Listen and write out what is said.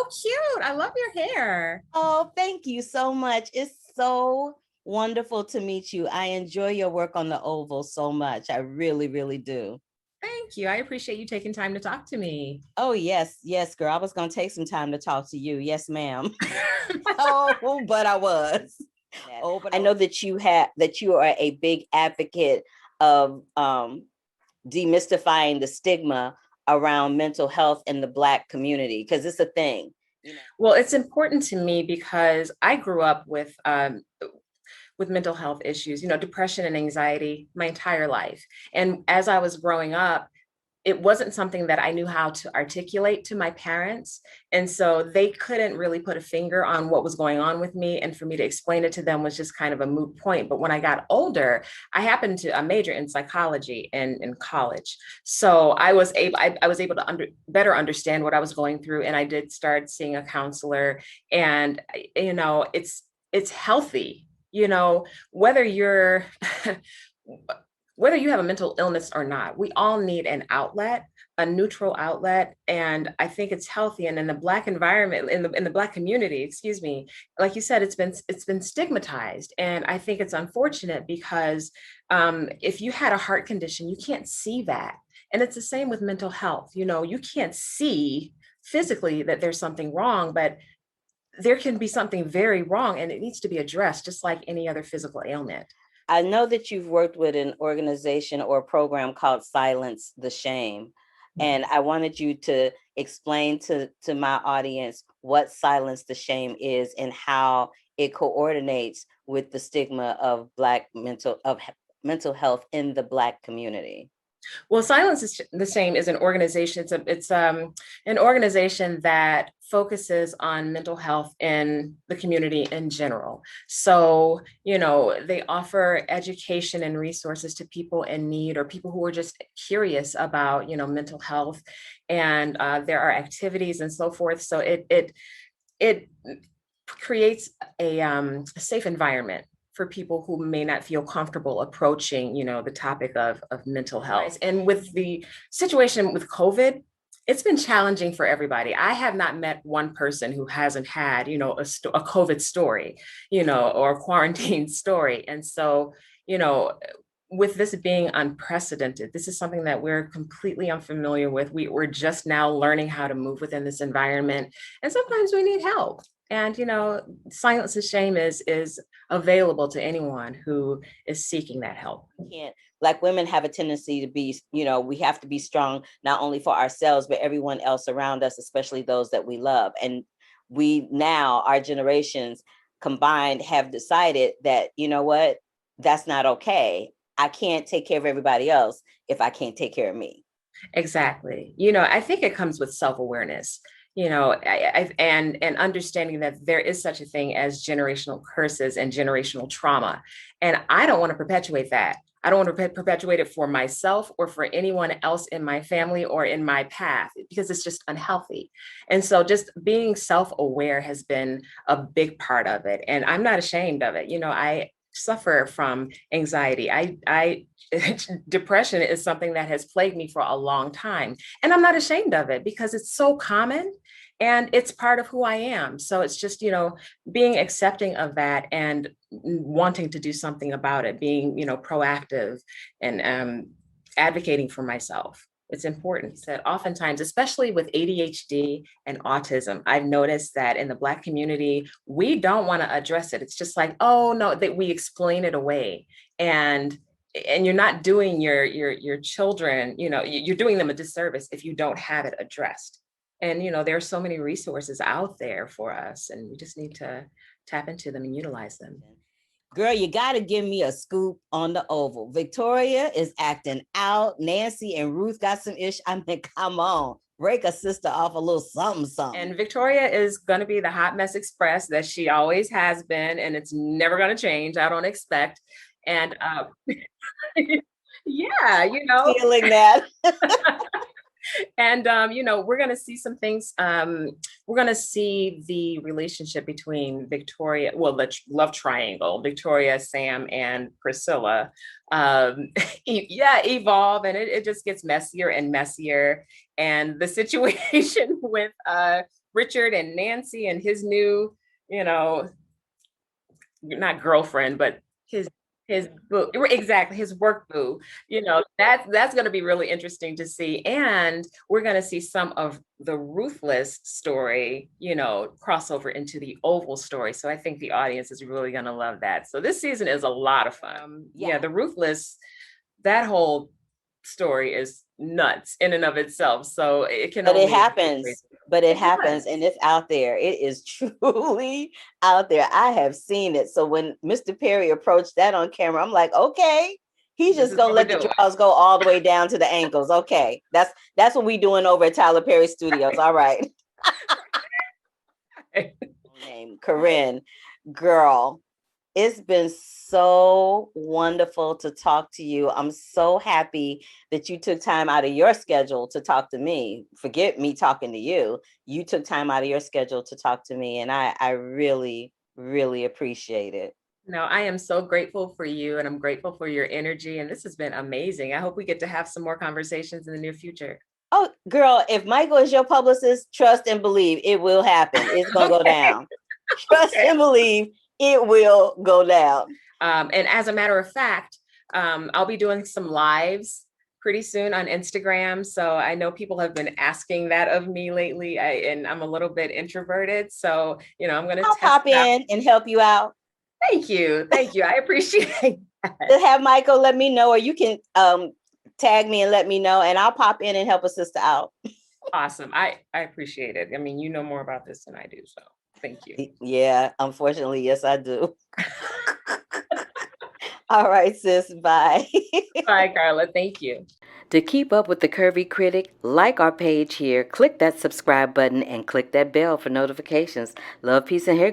cute. I love your hair. Oh, thank you so much. It's so wonderful to meet you. I enjoy your work on the oval so much. I really, really do. Thank you. I appreciate you taking time to talk to me. Oh, yes, yes, girl. I was going to take some time to talk to you. Yes, ma'am. Oh, but I was. Oh, but I know that you are a big advocate of demystifying the stigma around mental health in the Black community because it's a thing. Well, it's important to me because I grew up with mental health issues, depression and anxiety my entire life. And as I was growing up, it wasn't something that I knew how to articulate to my parents. And so they couldn't really put a finger on what was going on with me. And for me to explain it to them was just kind of a moot point. But when I got older, I major in psychology in college. So I was able to better understand what I was going through. And I did start seeing a counselor. And, it's healthy, whether you're whether you have a mental illness or not, we all need an outlet, a neutral outlet. And I think it's healthy. And in the Black environment, in the Black community, excuse me, like you said, it's been stigmatized. And I think it's unfortunate because if you had a heart condition, you can't see that. And it's the same with mental health. You can't see physically that there's something wrong, but there can be something very wrong and it needs to be addressed just like any other physical ailment. I know that you've worked with an organization or a program called Silence the Shame. And I wanted you to explain to my audience what Silence the Shame is and how it coordinates with the stigma of mental health in the Black community. Well, Silence is the Same is an organization. It's an organization that focuses on mental health in the community in general. So, they offer education and resources to people in need or people who are just curious about, mental health. And there are activities and so forth. So it creates a safe environment for people who may not feel comfortable approaching, the topic of mental health. And with the situation with COVID, it's been challenging for everybody. I have not met one person who hasn't had, a COVID story, or a quarantine story. And so, with this being unprecedented, this is something that we're completely unfamiliar with. We're just now learning how to move within this environment. And sometimes we need help. And Silence the Shame is available to anyone who is seeking that help. Black women have a tendency to be, we have to be strong, not only for ourselves, but everyone else around us, especially those that we love. And we now, our generations combined, have decided that, what, that's not okay. I can't take care of everybody else if I can't take care of me. Exactly. I think it comes with self-awareness. And understanding that there is such a thing as generational curses and generational trauma. And I don't want to perpetuate that. I don't want to perpetuate it for myself or for anyone else in my family or in my path because it's just unhealthy. And so just being self-aware has been a big part of it. And I'm not ashamed of it. I suffer from anxiety. I depression is something that has plagued me for a long time. And I'm not ashamed of it because it's so common and it's part of who I am. So it's just, being accepting of that and wanting to do something about it, being, proactive and advocating for myself. It's important that oftentimes, especially with ADHD and autism, I've noticed that in the Black community, we don't want to address it. It's just like, oh no, that we explain it away. And you're not doing your children, you're doing them a disservice if you don't have it addressed. And there are so many resources out there for us, and we just need to tap into them and utilize them. Girl, you got to give me a scoop on the oval. Victoria is acting out. Nancy and Ruth got some ish. I mean, come on, break a sister off a little something, something. And Victoria is going to be the hot mess express that she always has been, and it's never going to change. I don't expect. And yeah, feeling that. And, we're going to see some things. We're going to see the relationship between Victoria, well, the love triangle, Victoria, Sam, and Priscilla, evolve. And it just gets messier and messier. And the situation with Richard and Nancy and his new, you know, not girlfriend, but his his boo, exactly, his work boo. That's going to be really interesting to see, and we're going to see some of the Ruthless story, cross over into the Oval story. So I think the audience is really going to love that. So this season is a lot of fun. Yeah, the Ruthless, that whole story is nuts in and of itself. So it can. But only it happens. But it happens, does. and it's out there. It is truly out there. I have seen it. So when Mr. Perry approached that on camera, I'm like, okay, he's just gonna let the drawers go all the way down to the ankles. Okay, that's what we doing over at Tyler Perry Studios. All right. Name Corinne, girl. It's been so wonderful to talk to you. I'm so happy that you took time out of your schedule to talk to me. Forget me talking to you. You took time out of your schedule to talk to me. And I really, really appreciate it. No, I am so grateful for you, and I'm grateful for your energy. And this has been amazing. I hope we get to have some more conversations in the near future. Oh, girl, if Michael is your publicist, trust and believe it will happen. It's going to go down. Trust and believe it will go down. And as a matter of fact, I'll be doing some lives pretty soon on Instagram. So I know people have been asking that of me lately, and I'm a little bit introverted. So, I'm going to pop in and help you out. Thank you. I appreciate that. Just have Michael let me know, or you can tag me and let me know, and I'll pop in and help a sister out. Awesome. I appreciate it. I mean, you know more about this than I do. So thank you. Yeah, unfortunately, yes, I do. All right, sis. Bye. Bye, Carla. Thank you. To keep up with the Curvy Critic, like our page here, click that subscribe button, and click that bell for notifications. Love, peace, and hair.